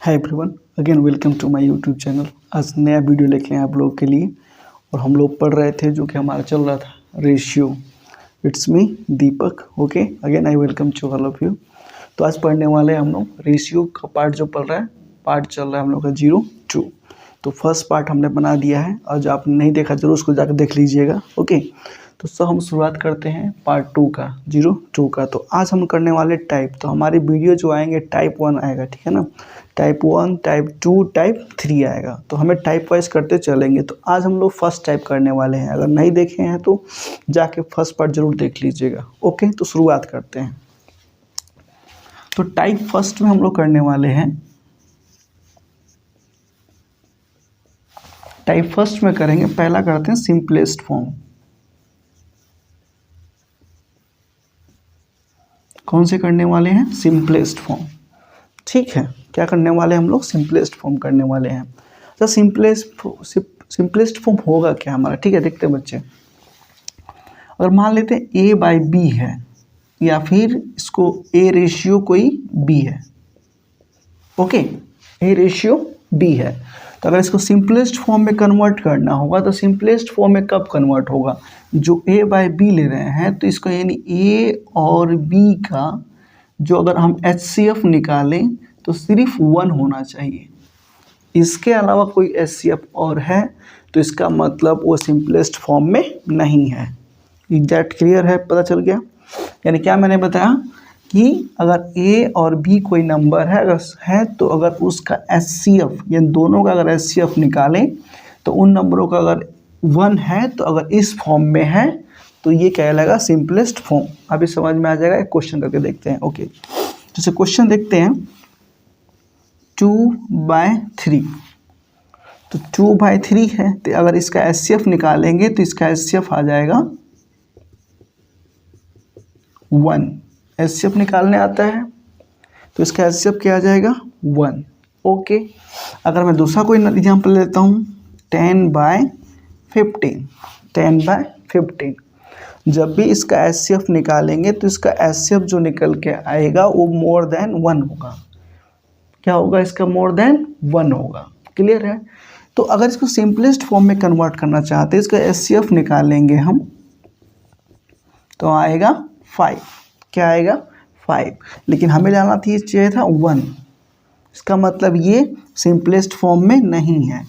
Hi everyone, again welcome to my YouTube channel. आज नया video लेके आए आप लोगों के लिए और हम लोग पढ़ रहे थे जो कि हमारा चल रहा था ratio. It's me Deepak. Okay, again I welcome to all of you. तो आज पढ़ने वाले हम लोग रेशियो का पार्ट जो पढ़ रहा है, पार्ट चल रहा है हम लोग का 0-2। तो फर्स्ट पार्ट हमने बना दिया है और जो आपने नहीं देखा जरूर उसको जाकर देख लीजिएगा। ओके, तो सब हम शुरुआत करते हैं पार्ट 2 का, 0-2 का। तो आज हम करने वाले टाइप, तो हमारी वीडियो जो आएंगे टाइप 1 आएगा, ठीक है ना। टाइप 1, टाइप 2, टाइप 3 आएगा। तो हमें टाइप वाइज करते चलेंगे। तो आज हम लोग फर्स्ट टाइप करने वाले हैं। अगर नहीं देखे हैं तो जाके फर्स्ट पार्ट जरूर देख लीजिएगा। ओके, तो शुरुआत करते हैं। तो टाइप फर्स्ट में हम लोग करने वाले हैं, टाइप फर्स्ट में करेंगे, पहला करते हैं सिंपलेस्ट फॉर्म। कौन से करने वाले हैं? Simplest form. ठीक है, क्या करने वाले हैं हम लोग? सिंपलेस्ट फॉर्म करने वाले हैं। तो सिंपलेस्ट फॉर्म होगा क्या हमारा? ठीक है, देखते हैं बच्चे। अगर मान लेते हैं A/B है या फिर इसको A रेशियो कोई B है। ओके, A रेशियो B है। तो अगर इसको सिंपलेस्ट फॉर्म में कन्वर्ट करना होगा तो सिंपलेस्ट फॉर्म में कब कन्वर्ट होगा? जो A/B ले रहे हैं तो इसको यानी A और B का जो अगर हम HCF निकालें तो सिर्फ 1 होना चाहिए। इसके अलावा कोई HCF और है तो इसका मतलब वो सिंपलेस्ट फॉर्म में नहीं है। एग्जैक्ट क्लियर है? पता चल गया? यानी क्या मैंने बताया कि अगर A और B कोई नंबर है, अगर है तो अगर उसका HCF यानी दोनों का अगर HCF निकालें तो उन नंबरों का अगर 1 है तो अगर इस फॉर्म में है तो ये कहलाएगा सिंपलेस्ट फॉर्म। अभी समझ में आ जाएगा। एक क्वेश्चन करके देखते हैं। ओके, जैसे क्वेश्चन देखते हैं 2/3। तो 2/3 है तो अगर इसका HCF निकालेंगे तो इसका HCF आ जाएगा 1। HCF निकालने आता है तो इसका HCF क्या आ जाएगा? 1। ओके, अगर मैं दूसरा कोई एग्जाम्पल लेता हूँ 10/15। 10/15 जब भी इसका HCF निकालेंगे तो इसका HCF जो निकल के आएगा वो मोर देन 1 होगा। क्या होगा? इसका मोर देन 1 होगा। क्लियर है? तो अगर इसको सिंपलेस्ट फॉर्म में कन्वर्ट करना चाहते हैं, इसका HCF निकालेंगे हम तो आएगा 5। क्या आएगा? 5। लेकिन हमें जाना थी, चाहिए था 1। इसका मतलब ये सिंपलेस्ट फॉर्म में नहीं है।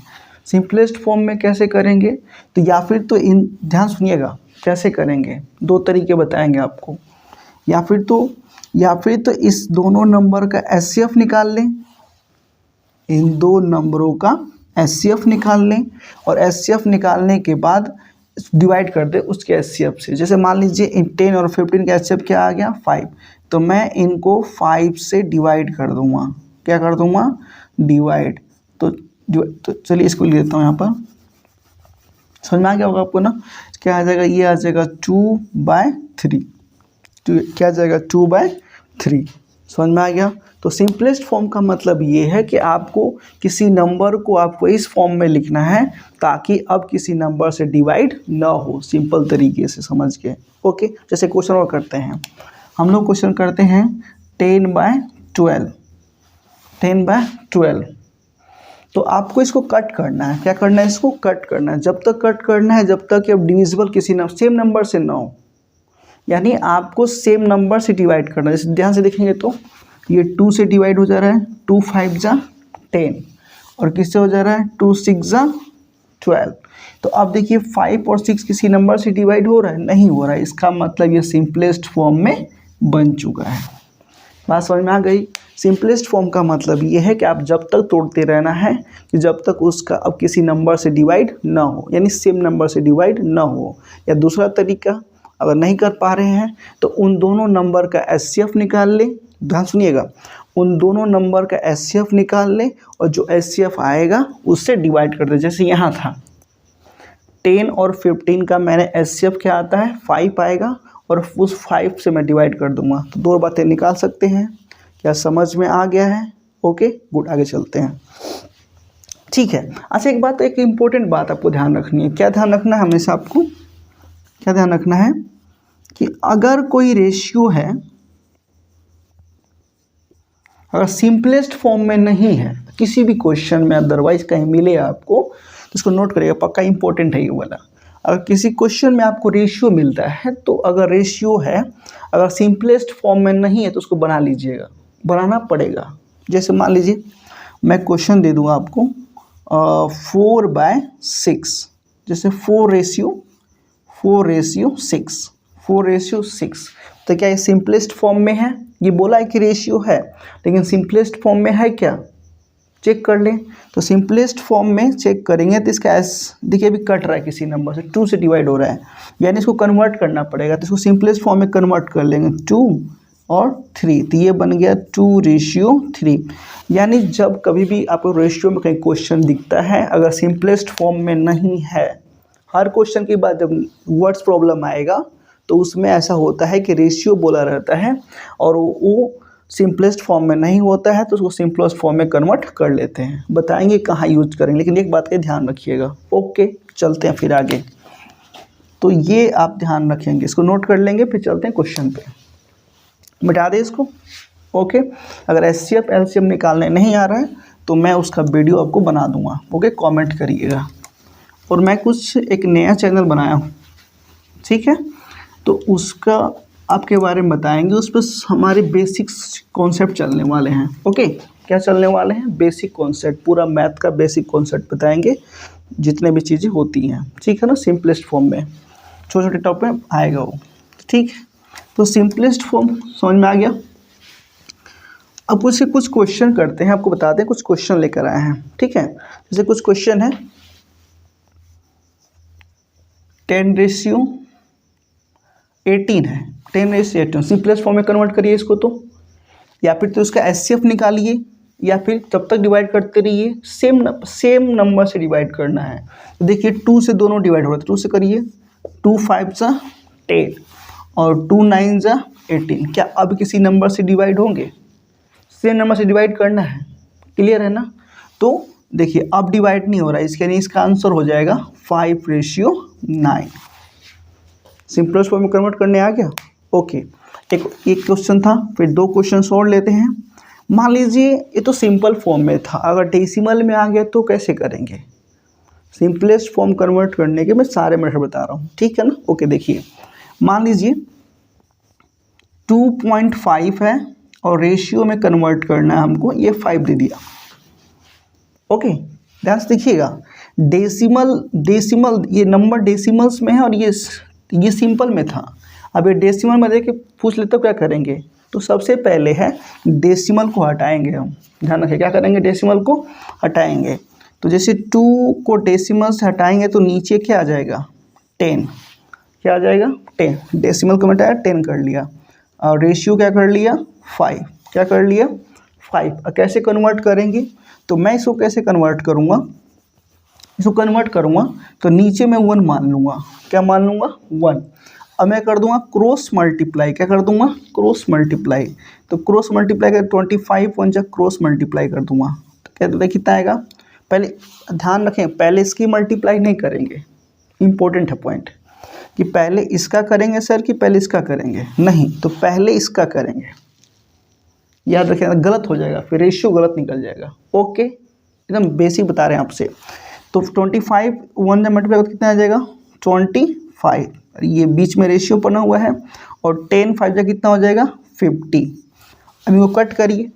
सिंपलेस्ट फॉर्म में कैसे करेंगे? तो या फिर तो ध्यान सुनिएगा कैसे करेंगे। 2 तरीके बताएंगे आपको। या फिर तो इस दोनों नंबर का HCF निकाल लें, इन 2 नंबरों का HCF निकाल लें और HCF निकालने के बाद डिवाइड कर दे उसके HCF से। जैसे मान लीजिए 10 और 15 का HCF क्या आ गया? 5। तो मैं इनको 5 से डिवाइड कर दूंगा। क्या कर दूंगा? डिवाइड। तो चलिए इसको ले लेता हूँ यहाँ पर। समझ में आ गया होगा आपको ना? क्या आ जाएगा? ये आ जाएगा 2/3। तो क्या आ जाएगा? 2/3। समझ में आ गया? तो सिंपलेस्ट फॉर्म का मतलब ये है कि आपको किसी नंबर को आपको इस फॉर्म में लिखना है ताकि अब किसी नंबर से डिवाइड ना हो, सिंपल तरीके से, समझ के। ओके, जैसे क्वेश्चन और करते हैं हम लोग। क्वेश्चन करते हैं 10/12। 10/12। तो आपको इसको कट करना है। क्या करना है? इसको कट करना है। जब तक कट करना है जब तक कि अब डिविजिबल किसी सेम नंबर से ना हो, यानी आपको सेम नंबर से डिवाइड करना है। जैसे ध्यान से देखेंगे तो ये 2 से डिवाइड हो जा रहा है, 2 5 जा 10, और किससे हो जा रहा है? 2 6 जा 12। तो अब देखिए 5 और 6 किसी नंबर से डिवाइड हो रहा है? नहीं हो रहा है। इसका मतलब ये सिंपलेस्ट फॉर्म में बन चुका है। बात समझ में आ गई? सिंपलेस्ट फॉर्म का मतलब ये है कि आप जब तक तोड़ते रहना है कि जब तक उसका अब किसी नंबर से डिवाइड ना हो, यानी सेम नंबर से डिवाइड ना हो। या दूसरा तरीका, अगर नहीं कर पा रहे हैं तो उन दोनों नंबर का HCF निकाल लें। ध्यान सुनिएगा, उन दोनों नंबर का HCF निकाल लें और जो HCF आएगा उससे डिवाइड कर दें। जैसे यहाँ था 10 और 15 का मैंने HCF क्या आता है? 5 आएगा और उस 5 से मैं डिवाइड कर दूंगा। तो 2 बातें निकाल सकते हैं। क्या समझ में आ गया है? ओके गुड, आगे चलते हैं। ठीक है। अच्छा, एक बात, एक इम्पोर्टेंट बात आपको ध्यान रखनी है। क्या ध्यान रखना है हमेशा आपको? क्या ध्यान रखना है कि अगर कोई रेशियो है, अगर सिंपलेस्ट फॉर्म में नहीं है, किसी भी क्वेश्चन में अदरवाइज कहीं मिले आपको तो इसको नोट करिएगा, पक्का इंपॉर्टेंट है ये वाला। अगर किसी क्वेश्चन में आपको रेशियो मिलता है तो अगर रेशियो है, अगर सिंपलेस्ट फॉर्म में नहीं है तो उसको बना लीजिएगा, बनाना पड़ेगा। जैसे मान लीजिए मैं क्वेश्चन दे दूँगा आपको 4/6, जैसे 4:6, तो क्या ये सिंपलेस्ट फॉर्म में है? ये बोला है कि रेशियो है, लेकिन सिंपलेस्ट फॉर्म में है क्या? चेक कर लें। तो सिंपलेस्ट फॉर्म में चेक करेंगे तो इसका देखिए अभी कट रहा है किसी नंबर से, 2 से डिवाइड हो रहा है, यानी इसको कन्वर्ट करना पड़ेगा। तो इसको सिंपलेस्ट फॉर्म में कन्वर्ट कर लेंगे 2 और 3, तो ये बन गया 2:3। यानी जब कभी भी आपको रेशियो में कहीं क्वेश्चन दिखता है, अगर सिंपलेस्ट फॉर्म में नहीं है, हर क्वेश्चन के बाद जब वर्ड्स प्रॉब्लम आएगा तो उसमें ऐसा होता है कि रेशियो बोला रहता है और वो सिंपलेस्ट फॉर्म में नहीं होता है तो उसको सिंपलेस्ट फॉर्म में कन्वर्ट कर लेते हैं। बताएंगे कहाँ यूज करेंगे, लेकिन एक बात का ध्यान रखिएगा। ओके, चलते हैं फिर आगे। तो ये आप ध्यान रखेंगे, इसको नोट कर लेंगे, फिर चलते हैं क्वेश्चन पे। मिटा दें इसको। ओके, अगर एचसीएफ एलसीएम निकालने नहीं आ रहा है तो मैं उसका वीडियो आपको बना दूंगा। ओके, कमेंट करिएगा। और मैं कुछ एक नया चैनल बनाया हूँ, ठीक है, तो उसका आपके बारे में बताएंगे। उस पर हमारे बेसिक्स कॉन्सेप्ट चलने वाले हैं। ओके, क्या चलने वाले हैं? बेसिक कॉन्सेप्ट, पूरा मैथ का बेसिक कॉन्सेप्ट बताएंगे, जितने भी चीज़ें होती हैं, ठीक है ना। सिंपलेस्ट फॉर्म में छोटे छोटे टॉपिक में आएगा वो, ठीक है। तो सिंपलेस्ट फॉर्म समझ में आ गया। अब उससे कुछ क्वेश्चन करते हैं, आपको बताते हैं, कुछ क्वेश्चन लेकर आए हैं, ठीक है। जैसे कुछ क्वेश्चन है 10:18 है, 10:18 सिंपलेस्ट फॉर्म में कन्वर्ट करिए इसको, तो या फिर तो इसका एचसीएफ निकालिए, या फिर तब तक डिवाइड करते रहिए, सेम नंबर से डिवाइड करना है। तो देखिए 2 से दोनों डिवाइड हो रहा है, 2 से करिए, 2 5 सा 10 और 2 9 सा 18। क्या अब किसी नंबर से डिवाइड होंगे? सेम नंबर से डिवाइड करना है, क्लियर है ना। तो देखिए अब डिवाइड नहीं हो रहा है, इसके नहीं, इसका आंसर हो जाएगा 5:9। सिंपलेस्ट फॉर्म में कन्वर्ट करने आ गया। ओके, एक क्वेश्चन था, फिर 2 क्वेश्चन और लेते हैं। मान लीजिए ये तो सिंपल फॉर्म में था, अगर डेसिमल में आ गया तो कैसे करेंगे? सिंपलेस्ट फॉर्म कन्वर्ट करने के मैं सारे मेथड बता रहा हूँ, ठीक है ना। ओके, देखिए मान लीजिए 2.5 है और रेशियो में कन्वर्ट करना है हमको, ये 5 दे दिया। ओके, ध्यान से देखिएगा, डेसिमल ये नंबर डेसिमल्स में है और ये सिंपल में था। अब ये डेसिमल में देख के पूछ ले तो क्या करेंगे? तो सबसे पहले है डेसिमल को हटाएंगे हम, ध्यान रखें, क्या करेंगे? डेसिमल को हटाएंगे। तो जैसे 2 को डेसिमल से हटाएंगे तो नीचे क्या आ जाएगा? 10। क्या आ जाएगा? 10। डेसिमल को हटाया, 10 कर लिया, और रेशियो क्या कर लिया? 5। क्या कर लिया? 5। और कैसे कन्वर्ट करेंगे? तो मैं इसको कैसे कन्वर्ट करूँगा? इसको कन्वर्ट करूँगा तो नीचे मैं 1 मान लूँगा। क्या मान लूँगा? 1। अब मैं कर दूँगा क्रॉस मल्टीप्लाई। क्या कर दूँगा? Cross multiply. तो क्रॉस मल्टीप्लाई कर 25 1 जा क्रॉस मल्टीप्लाई कर दूँगा, तो क्या कितना आएगा? पहले ध्यान रखें, पहले इसकी मल्टीप्लाई नहीं करेंगे, इंपॉर्टेंट है पॉइंट, कि पहले इसका करेंगे सर कि पहले इसका करेंगे? नहीं, तो पहले इसका करेंगे, याद रखें, गलत हो जाएगा, फिर रेशियो गलत निकल जाएगा। ओके, एकदम बेसिक बता रहे हैं आपसे। तो 25 1 जब मल्टीप्लाई कितना आ जाएगा? 25। ये बीच में रेशियो बना हुआ है, और 10 5 जा कितना हो जाएगा? 50। अभी वो कट करिए,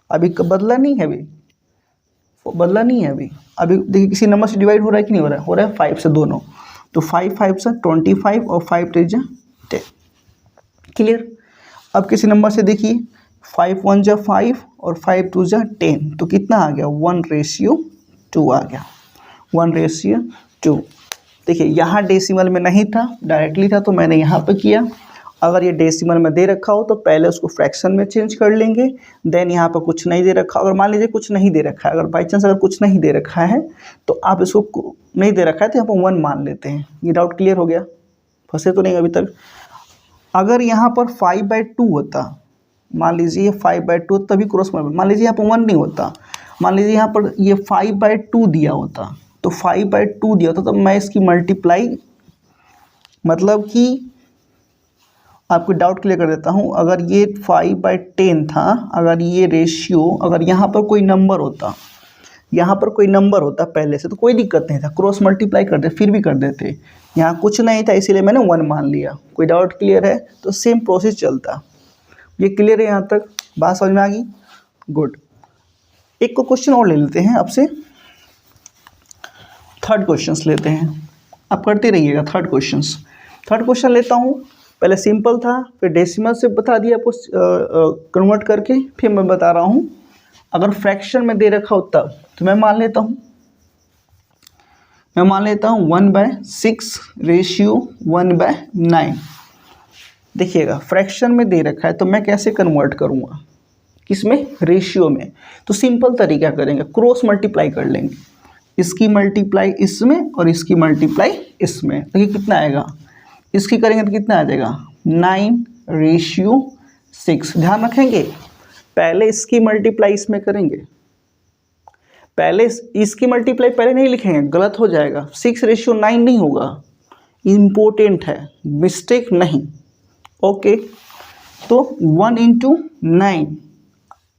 अभी बदला नहीं है, अभी देखिए किसी नंबर से डिवाइड हो रहा है कि नहीं हो रहा है? हो रहा है 5 से दोनों। तो 5 5 से 25 और 5 3 जा 10। क्लियर। अब किसी नंबर से देखिए 5 1 जा 5 और 5 2 जा 10, तो कितना आ गया? 1:2 आ गया, 1:2। देखिए यहाँ डेसिमल में नहीं था, डायरेक्टली था, तो मैंने यहाँ पे किया। अगर ये डेसिमल में दे रखा हो तो पहले उसको फ्रैक्शन में चेंज कर लेंगे, देन यहाँ पर कुछ नहीं दे रखा, अगर मान लीजिए कुछ नहीं दे रखा है, अगर बाई चांस अगर कुछ नहीं दे रखा है तो आप इसको नहीं दे रखा है तो यहाँ पर 1 मान लेते हैं। ये डाउट क्लियर हो गया? फंसे तो नहीं अभी तक? अगर यहाँ पर 5/2 होता, मान लीजिए 5/2 तभी क्रॉस मल्टीप्लाई, मान लीजिए यहाँ पर 1 नहीं होता, मान लीजिए यहाँ पर ये 5/2 दिया होता, तो 5/2 दिया होता, तो मैं इसकी मल्टीप्लाई, मतलब कि आपको डाउट क्लियर कर देता हूँ। अगर ये 5/10 था, अगर ये रेशियो, अगर यहाँ पर कोई नंबर होता, यहाँ पर कोई नंबर होता पहले से तो कोई दिक्कत नहीं था, क्रॉस मल्टीप्लाई करते फिर भी कर देते। यहाँ कुछ नहीं था इसीलिए मैंने 1 मान लिया। कोई डाउट क्लियर है? तो सेम प्रोसेस चलता। ये क्लियर है? यहाँ तक बात समझ में आ गई? गुड। एक को क्वेश्चन और ले लेते हैं आपसे, थर्ड क्वेश्चन लेते हैं। आप करते रहिएगा थर्ड क्वेश्चन लेता हूँ। पहले सिंपल था, फिर डेसिमल से बता दिया आपको कन्वर्ट करके, फिर मैं बता रहा हूँ अगर फ्रैक्शन में दे रखा हो तब। तो मैं मान लेता हूँ 1/6 रेशियो 1/9। देखिएगा फ्रैक्शन में दे रखा है तो मैं कैसे कन्वर्ट करूँगा, किसमें? रेशियो में। तो सिंपल तरीका करेंगे, क्रॉस मल्टीप्लाई कर लेंगे, इसकी मल्टीप्लाई इसमें और इसकी मल्टीप्लाई इसमें। तो ये कितना आएगा? इसकी करेंगे तो कितना आ जाएगा? 9/6। ध्यान रखेंगे पहले इसकी मल्टीप्लाई इसमें करेंगे, पहले इसकी मल्टीप्लाई पहले नहीं लिखेंगे, गलत हो जाएगा। 6/9 नहीं होगा, इम्पोर्टेंट है, मिस्टेक नहीं। ओके, तो 1 × 9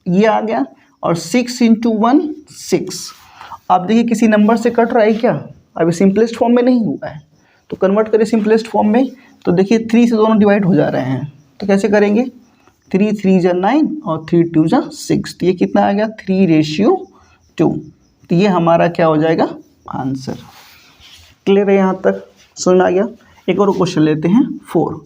ये आ गया और 6 × 1 6। आप देखिए किसी नंबर से कट रहा है क्या? अभी सिंपलेस्ट फॉर्म में नहीं हुआ है, तो कन्वर्ट करें सिंपलेस्ट फॉर्म में। तो देखिए 3 से दोनों डिवाइड हो जा रहे हैं, तो कैसे करेंगे? 3 × 3 = 9 और 3 × 2 = 6। तो ये कितना आ गया? 3/2। तो ये हमारा क्या हो जाएगा? आंसर। क्लियर है? यहाँ तक समझ में आ गया? एक और क्वेश्चन लेते हैं 4।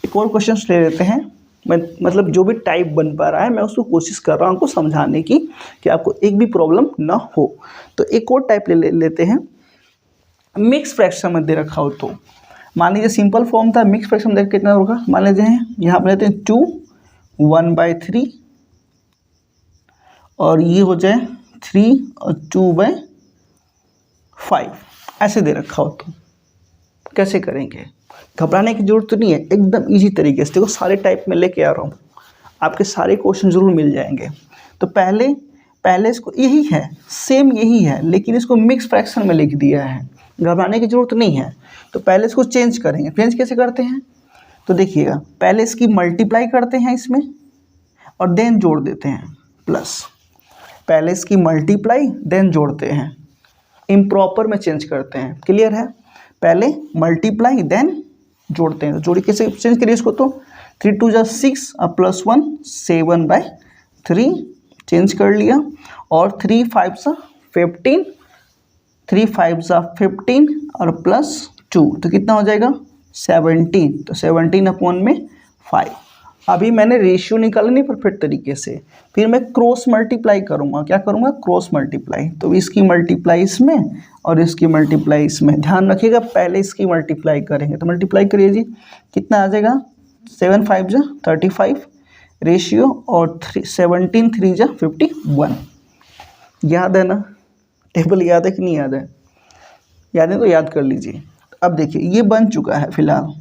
एक और क्वेश्चन ले लेते हैं। मैं मतलब जो भी टाइप बन पा रहा है मैं उसको कोशिश कर रहा हूँ आपको समझाने की कि आपको एक भी प्रॉब्लम ना हो। तो एक और टाइप लेते हैं, मिक्स फ्रैक्शन में दे रखा हो तो। मान लीजिए सिंपल फॉर्म था, मिक्स फ्रैक्शन में कितना होगा? मान लीजिए यहाँ पर लेते हैं 2 1/3 और ये हो जाए 3 और 2/5, ऐसे दे रखा हो तो कैसे करेंगे? घबराने की जरूरत नहीं है, एकदम इजी तरीके से। देखो सारे टाइप में लेके आ रहा हूँ, आपके सारे क्वेश्चन जरूर मिल जाएंगे। तो पहले इसको यही है, सेम यही है, लेकिन इसको मिक्स फ्रैक्शन में लिख दिया है। घबराने की जरूरत नहीं है। तो पहले इसको चेंज करेंगे। चेंज कैसे करते हैं? तो देखिएगा पहले इसकी मल्टीप्लाई करते हैं इसमें और देन जोड़ देते हैं प्लस। पहले इसकी मल्टीप्लाई देन जोड़ते हैं, इम्प्रॉपर में चेंज करते हैं। क्लियर है? पहले मल्टीप्लाई देन जोड़ते हैं। जोड़ी कैसे चेंज करिए इसको? तो 3 × 2 = 6 और +1 7/3 चेंज कर लिया। और 3 × 5 = 15, 3 × 5 = 15 और +2 तो कितना हो जाएगा? 17। तो 17/5। अभी मैंने रेशियो निकाला नहीं परफेक्ट तरीके से, फिर मैं क्रॉस मल्टीप्लाई करूँगा। क्या करूँगा? Cross multiply. तो इसकी मल्टीप्लाई इसमें और इसकी मल्टीप्लाई इसमें। ध्यान रखिएगा पहले इसकी मल्टीप्लाई करेंगे, तो मल्टीप्लाई करिए जी, कितना आ जाएगा? 7 × 5 = 35 रेशियो और 17 × 3 = 51। याद है ना? टेबल याद है कि नहीं याद है? याद है तो याद कर लीजिए। अब देखिए ये बन चुका है, फिलहाल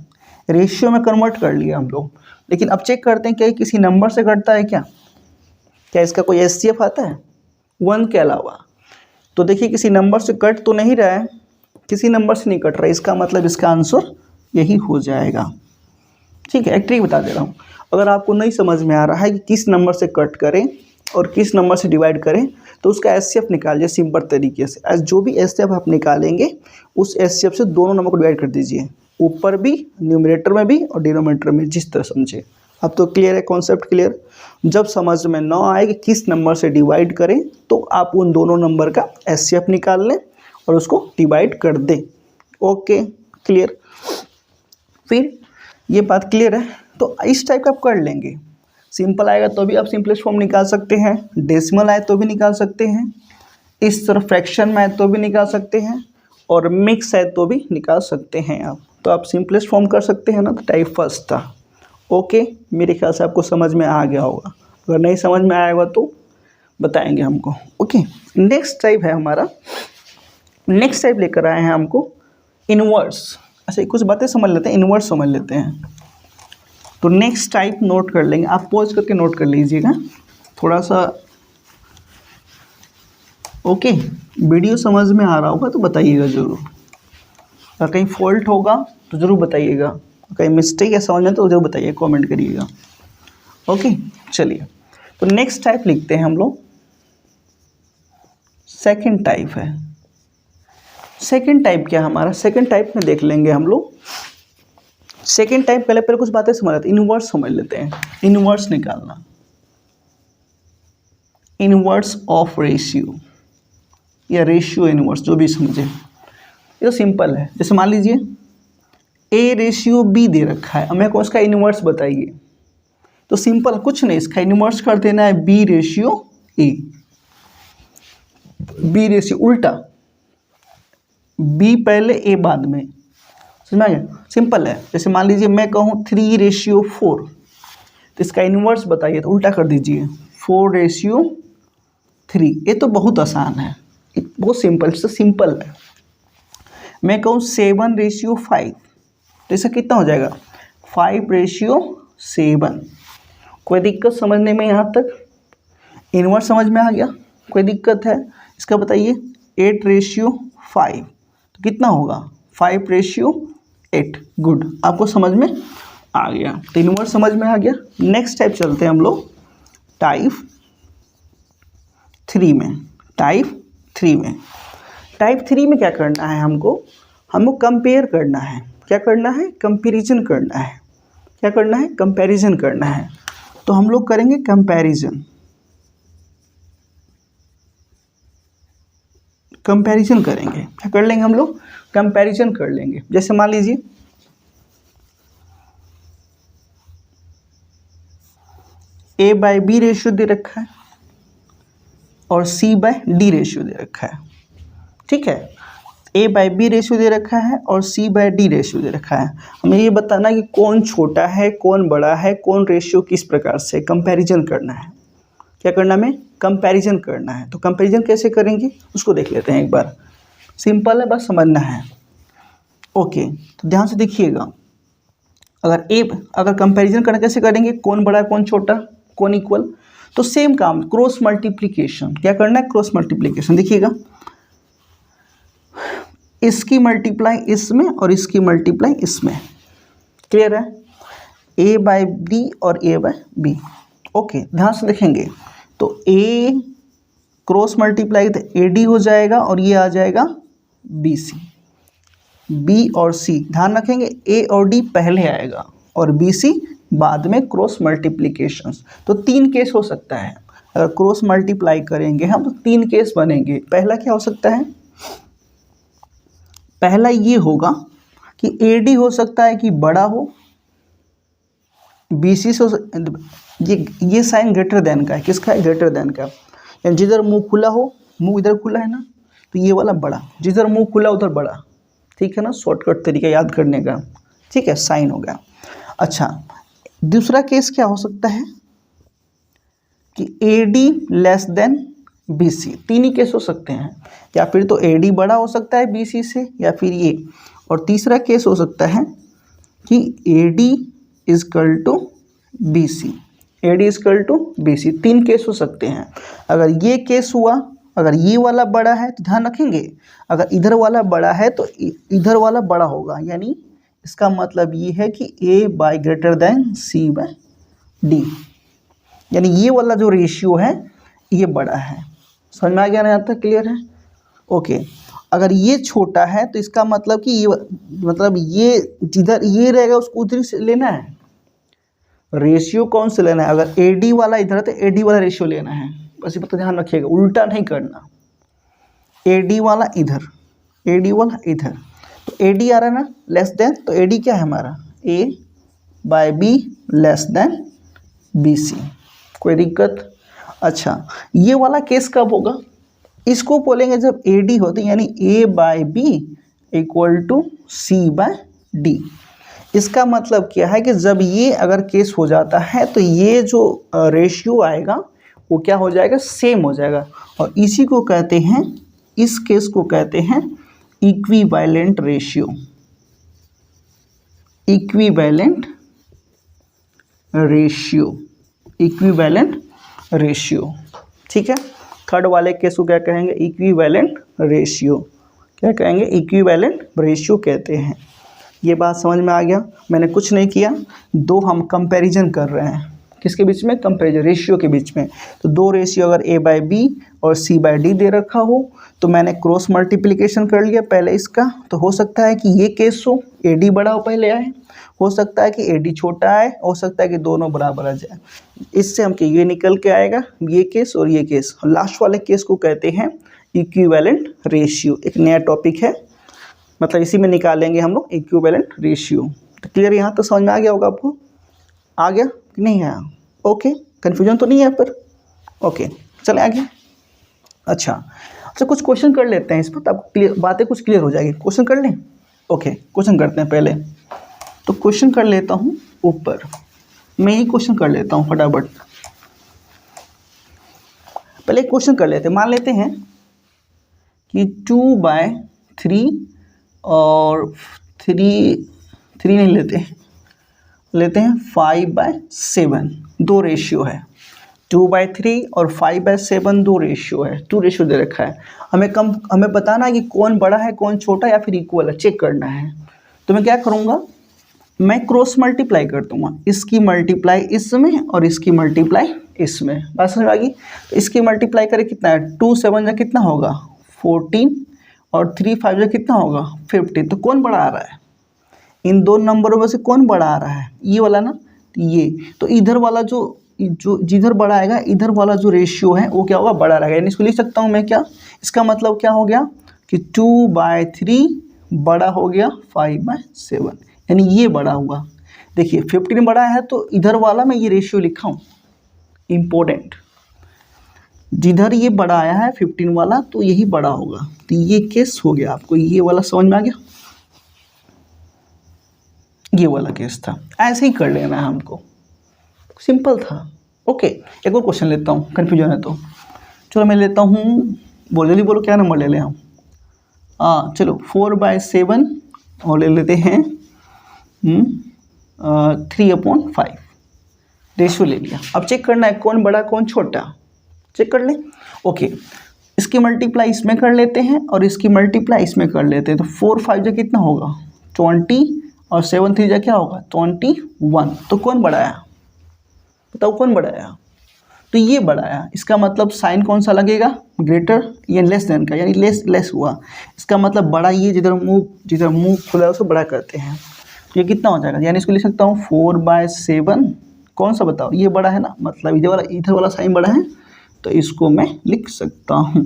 रेशियो में कन्वर्ट कर लिया हम लोग। लेकिन अब चेक करते हैं क्या किसी नंबर से कटता है क्या? क्या इसका कोई एचसीएफ आता है 1 के अलावा? तो देखिए किसी नंबर से कट तो नहीं रहा है, किसी नंबर से नहीं कट रहा है, इसका मतलब इसका आंसर यही हो जाएगा। ठीक है, एक ट्रिक बता दे रहा हूँ। अगर आपको नहीं समझ में आ रहा है कि किस नंबर से कट करें और किस नंबर से डिवाइड करें, तो उसका एचसीएफ निकालिए सिंपल तरीके से। जो भी एचसीएफ आप निकालेंगे उस एचसीएफ से दोनों नंबर को डिवाइड कर दीजिए, ऊपर भी, न्यूमरेटर में भी और डिनोमिनेटर में, जिस तरह समझे। अब तो क्लियर है कॉन्सेप्ट? क्लियर। जब समझ में ना आए कि किस नंबर से डिवाइड करें तो आप उन दोनों नंबर का एचसीएफ निकाल लें और उसको डिवाइड कर दें। Okay, clear. फिर ये बात क्लियर है तो इस टाइप का आप कर लेंगे। सिंपल आएगा तो भी आप सिंपलेस्ट फॉर्म निकाल सकते हैं, डेसिमल आए तो भी निकाल सकते हैं, इस तरह फ्रैक्शन में आए तो भी निकाल सकते हैं, और मिक्स है तो भी निकाल सकते हैं आप। तो आप सिंपलेस्ट फॉर्म कर सकते हैं ना। तो टाइप फर्स्ट था। ओके, मेरे ख्याल से आपको समझ में आ गया होगा। अगर नहीं समझ में आएगा तो बताएंगे हमको। ओके, नेक्स्ट टाइप है हमारा, नेक्स्ट टाइप लेकर आए हैं हमको इनवर्स। अच्छा कुछ बातें समझ लेते हैं, इनवर्स समझ लेते हैं। तो नेक्स्ट टाइप नोट कर लेंगे, आप पॉज करके नोट कर लीजिएगा थोड़ा सा। ओके, वीडियो समझ में आ रहा होगा तो बताइएगा ज़रूर, अगर कहीं फॉल्ट होगा तो ज़रूर बताइएगा। कहीं मिस्टेक है समझ में तो जरूर बताइए, कमेंट करिएगा। ओके चलिए, तो नेक्स्ट टाइप लिखते हैं हम लोग। सेकंड टाइप है। सेकंड टाइप क्या है हमारा? सेकंड टाइप में देख लेंगे हम लोग। सेकंड टाइप पहले कुछ बातें समझ लेते हैं, इनवर्स समझ लेते हैं। इनवर्स निकालना, इनवर्स ऑफ रेशियो या रेशियो इनवर्स, जो भी समझे। ये तो सिंपल है। जैसे मान लीजिए ए रेशियो बी दे रखा है, हमें को उसका इनवर्स बताइए। तो सिंपल कुछ नहीं, इसका इनवर्स कर देना है B ratio A. B ratio उल्टा, बी पहले ए बाद में, समझ में आ गया? सिंपल है। जैसे मान लीजिए मैं कहूँ 3:4, तो इसका इनवर्स बताइए, तो उल्टा कर दीजिए 4:3। ये तो बहुत आसान है, बहुत सिंपल से सिंपल है। मैं कहूँ 7:5, तो इसका कितना हो जाएगा? 5:7। कोई दिक्कत समझने में यहाँ तक? इनवर्स समझ में आ गया? कोई दिक्कत है? इसका बताइए 8:5, तो कितना होगा? 5:8। गुड, आपको समझ में आ गया, तो इनवर्स समझ में आ गया। नेक्स्ट टाइप चलते हैं हम लोग टाइप 3 में। टाइप 3 में, टाइप 3 में क्या करना है हमको कंपेयर करना है। क्या करना है? कंपैरिजन करना है। क्या करना है? कंपैरिजन करना है। तो हम लोग करेंगे कंपैरिजन। कंपैरिजन करेंगे, क्या कर लेंगे हम लोग? कंपैरिजन कर लेंगे। जैसे मान लीजिए ए बाय बी रेशियो दे रखा है और सी बाय डी रेशियो दे रखा है। ठीक है, ए बाय बी रेशियो दे रखा है और सी बाय डी रेशियो दे रखा है। हमें ये बताना कि कौन छोटा है, कौन बड़ा है, कौन रेशियो किस प्रकार से, कंपैरिजन करना है। क्या करना है? हमें कंपैरिजन करना है। तो कंपैरिजन कैसे करेंगे उसको देख लेते हैं एक बार। सिंपल है, बस समझना है। ओके, तो ध्यान से देखिएगा। अगर कंपैरिजन करना कैसे करेंगे? कौन बड़ा, कौन छोटा, कौन इक्वल। तो सेम काम, क्रॉस मल्टीप्लिकेशन। क्या करना है? Cross multiplication. देखिएगा, इसकी मल्टीप्लाई इसमें और इसकी मल्टीप्लाई इसमें। क्लियर है? ए बाय डी और ए बाय बी। ओके, ध्यान से देखेंगे तो ए क्रॉस मल्टीप्लाई तो ए डी हो जाएगा और ये आ जाएगा बी सी। बी और सी ध्यान रखेंगे, ए और डी पहले आएगा और बी सी बाद में। क्रॉस मल्टीप्लिकेशन तो 3 केस हो सकता है। अगर क्रॉस मल्टीप्लाई करेंगे हम तो 3 केस बनेंगे। पहला क्या हो सकता है? पहला ये होगा कि ए डी हो सकता है कि बड़ा हो, बी सी से ये साइन ग्रेटर देन का है। किसका है? ग्रेटर देन का। यानी जिधर मुंह खुला हो, मुंह इधर खुला है ना, तो ये वाला बड़ा, जिधर मुंह खुला उधर बड़ा। ठीक है ना, शॉर्टकट तरीका याद करने का। ठीक है, साइन हो गया। अच्छा, दूसरा केस क्या हो सकता है कि A D less than B C. 3 ही केस हो सकते हैं, या फिर तो ए डी बड़ा हो सकता है बी सी से, या फिर ये। और तीसरा केस हो सकता है कि A D equal to B C. A D equal to B C. 3 case हो सकते हैं। अगर ये केस हुआ, अगर ये वाला बड़ा है तो ध्यान रखेंगे, अगर इधर वाला बड़ा है तो इधर वाला बड़ा होगा। यानी इसका मतलब ये है कि ए bye greater than C by D. यानी ये वाला जो रेशियो है ये बड़ा है। समझ में आ गया ना? यहाँ तक क्लियर है? ओके, अगर ये छोटा है तो इसका मतलब कि ये जिधर ये रहेगा उसको उधर से लेना है। रेशियो कौन से लेना है? अगर ए डी वाला इधर है तो ए डी वाला रेशियो लेना है। बस ये बात ध्यान रखिएगा, उल्टा नहीं करना। ए डी वाला इधर, ए डी वाला इधर, तो ए डी आ रहा है ना लेस देन, तो ए डी क्या है हमारा? A by B less than B C. कोई दिक्कत? अच्छा, ये वाला केस कब होगा? इसको बोलेंगे जब ए डी होती, यानी A by B equal to C by D. इसका मतलब क्या है कि जब ये अगर केस हो जाता है तो ये जो रेशियो आएगा वो क्या हो जाएगा? सेम हो जाएगा। और इसी को कहते हैं, इस केस को कहते हैं equivalent ratio. Equivalent ratio, equivalent ratio. ठीक है, थर्ड वाले केस को क्या कहेंगे? Equivalent ratio. क्या कहेंगे? इक्विवेलेंट रेशियो कहते हैं। ये बात समझ में आ गया। मैंने कुछ नहीं किया, दो हम कंपैरिजन कर रहे हैं, किसके बीच में, कंपैरिजन, रेशियो के बीच में। तो दो रेशियो अगर A/B और C/D दे रखा हो तो मैंने क्रॉस मल्टीप्लिकेशन कर लिया पहले इसका। तो हो सकता है कि ये केस हो, AD बड़ा हो पहले आए, हो सकता है कि AD छोटा आए, हो सकता है कि दोनों बराबर आ जाए। इससे हम ये निकल के आएगा, ये केस और ये केस। लास्ट वाले केस को कहते हैं इक्विवेलेंट रेशियो। एक नया टॉपिक है, मतलब इसी में निकालेंगे हम लोग इक्विवेलेंट रेशियो। तो क्लियर, यहाँ तो समझ में आ गया होगा आपको, आ गया कि नहीं आया? ओके, कन्फ्यूजन तो नहीं है पर? ओके, चले आगे। अच्छा, कुछ क्वेश्चन कर लेते हैं इस पर, तब क्लियर बातें कुछ क्लियर हो जाएगी। क्वेश्चन कर लें? ओके, क्वेश्चन करते हैं पहले। तो क्वेश्चन कर लेता हूँ ऊपर, मैं ही क्वेश्चन कर लेता हूँ फटाफट। पहले क्वेश्चन कर लेते हैं। मान लेते हैं कि 2/3 और 3 नहीं लेते हैं 5/7, दो रेशियो है। 2/3 और 5/7 दो रेशियो है, 2 रेशियो दे रखा है। हमें बताना है कि कौन बड़ा है कौन छोटा या फिर इक्वल है, चेक करना है। तो मैं क्या करूँगा, मैं क्रॉस मल्टीप्लाई कर दूँगा, इसकी मल्टीप्लाई इसमें और इसकी मल्टीप्लाई इसमें। बात समझ में आ गई? तो इसकी मल्टीप्लाई करें कितना है, 2 7 कितना होगा 14 और 3 5 कितना होगा 15। तो कौन बड़ा आ रहा है, इन दो नंबरों में से कौन बड़ा आ रहा है, ये वाला ना, ये। तो इधर वाला जो जिधर बड़ा आएगा, इधर वाला जो रेशियो है वो क्या होगा, बड़ा रहेगा। यानी इसको लिख सकता हूँ मैं क्या, इसका मतलब क्या हो गया कि 2/3 बड़ा हो गया 5/7, यानी ये बड़ा हुआ। देखिए 15 बड़ा है तो इधर वाला मैं ये रेशियो लिखा हूँ, इम्पोर्टेंट। जिधर ये बड़ा आया है 15 वाला तो यही बड़ा होगा। तो ये केस हो गया, आपको ये वाला समझ में आ गया, ये वाला केस था। ऐसे ही कर लेना है हमको, सिंपल था। ओके, एक और क्वेश्चन लेता हूँ, कन्फ्यूजन है तो। चलो मैं लेता हूँ, जल्दी बोलो क्या नंबर ले लें हम। चलो 4/7 और ले लेते हैं 3/5 रेशियो ले लिया। अब चेक करना है कौन बड़ा कौन छोटा, चेक कर लें। ओके, इसकी मल्टीप्लाई इसमें कर लेते हैं और इसकी मल्टीप्लाई इसमें कर लेते हैं। तो 4 5 जो कितना होगा 20 और 7 3 जो क्या होगा 21। तो कौन बड़ा आया, बताओ कौन बड़ा आया? तो ये बड़ा आया। इसका मतलब साइन कौन सा लगेगा, ग्रेटर या लेस देन का, यानी लेस हुआ। इसका मतलब बड़ा ये जिधर मुंह खुला है उसको बड़ा करते हैं। तो ये कितना हो जाएगा, यानी इसको लिख सकता हूँ 4/7। कौन सा बताओ, ये बड़ा है ना, मतलब इधर वाला साइन बड़ा है, तो इसको मैं लिख सकता हूँ।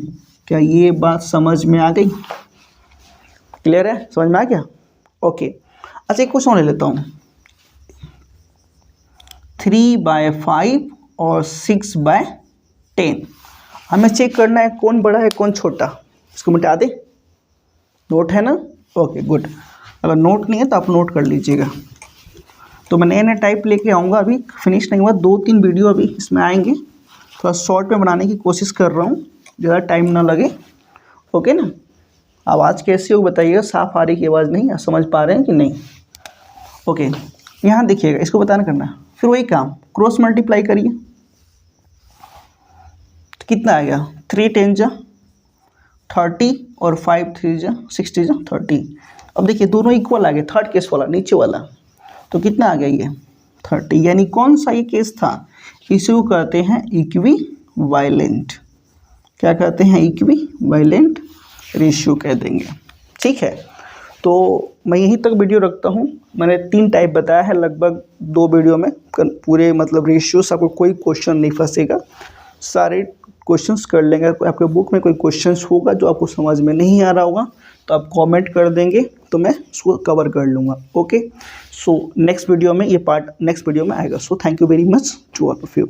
क्या ये बात समझ में आ गई, क्लियर है, समझ में आ गया? ओके, अच्छा एक क्वेश्चन ले लेता हूँ। 3/5 और 6/10, हमें चेक करना है कौन बड़ा है कौन छोटा। इसको मिटा दे, नोट है ना? ओके गुड, अगर नोट नहीं है तो आप नोट कर लीजिएगा। तो मैं नया टाइप लेके आऊँगा, अभी फिनिश नहीं हुआ, 2-3 वीडियो अभी इसमें आएंगे। थोड़ा शॉर्ट में बनाने की कोशिश कर रहा हूँ, ज़्यादा टाइम ना लगे। ओके ना? आवाज़ कैसी हो बताइएगा, साफ आ रही की आवाज़ नहीं, समझ पा रहे हैं कि नहीं? ओके, यहाँ देखिएगा, इसको बताना करना है। फिर वही काम, क्रॉस मल्टीप्लाई करिए, तो कितना आएगा 3 10 जा 30 और 5 3 जा 60 जा 30। अब देखिए दोनों इक्वल आ गए, थर्ड केस वाला नीचे वाला, तो कितना आ गया ये 30। यानी कौन सा ये केस था, इसी कहते हैं इक्विवेलेंट। क्या कहते हैं, इक्विवेलेंट रेशियो कह देंगे। ठीक है, तो मैं यहीं तक वीडियो रखता हूँ। मैंने 3 टाइप बताया है लगभग 2 वीडियो में, पूरे मतलब रेशियोस, आपको कोई क्वेश्चन नहीं फंसेगा, सारे क्वेश्चंस कर लेंगे। आपके बुक में कोई क्वेश्चंस होगा जो आपको समझ में नहीं आ रहा होगा तो आप कमेंट कर देंगे, तो मैं उसको कवर कर लूँगा। ओके, सो नेक्स्ट वीडियो में ये पार्ट नेक्स्ट वीडियो में आएगा। So thank you very much to all of you.